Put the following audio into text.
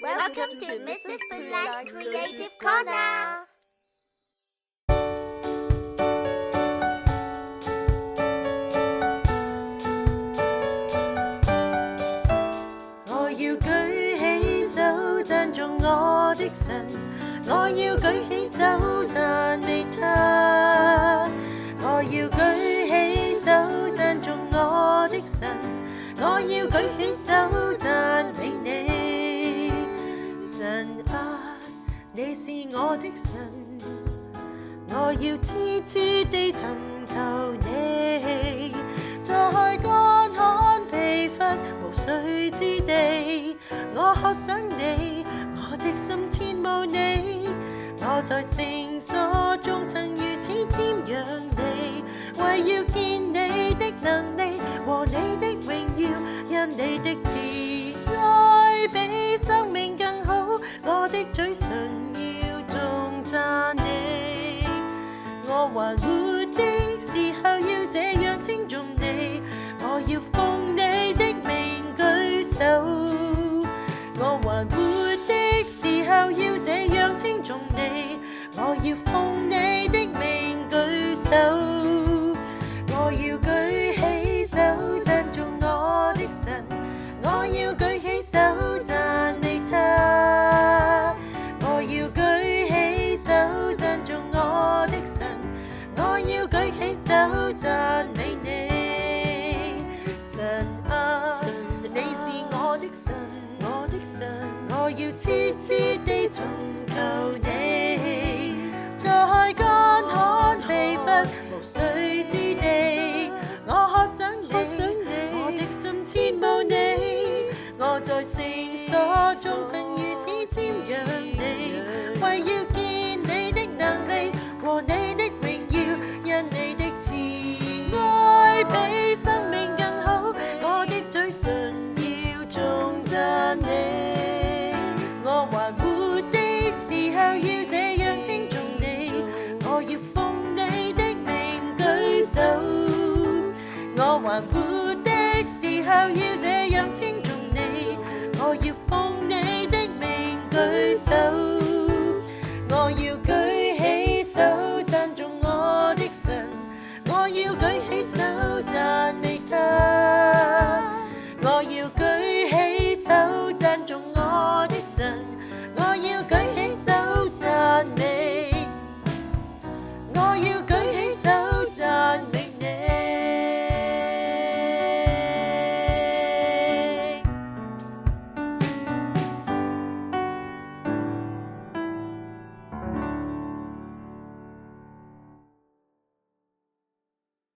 Welcome to Mrs. Poonlai's Creative Corner.我要舉起手讚頌我的神，我要舉起手讚美他。我要舉起手讚頌我的神，我要舉起手讚美你。神啊，你是我的神，我要痴痴地尋求你，在乾旱疲乏無水之地，我渴想你，我的心切慕你。我在聖所中曾如此瞻仰你，為要見你的能力和你的榮耀，因你的慈愛比生命更好，我的嘴唇要頌讚你。我還活的時候要這樣稱頌你，我要奉你的名舉手。我還活的時候要這樣稱頌你，我要奉你的名舉手。我要舉起手讚頌我的神，我要舉起手讚美他。我要舉起手讚頌我的神，我要舉起手讚美你。神啊，你是我的神，我的神，我要痴痴地尋求你，在乾旱疲乏無水之地，我渴想你，我的心切慕你。我在聖所中曾如此瞻仰你，為要見你的能力和你的榮耀，因你的慈愛比生命更好，我的嘴唇要頌讚你。我還活的時候要這樣稱頌你，我要奉你的名舉手。我還活的時候要這樣稱頌你，我要奉你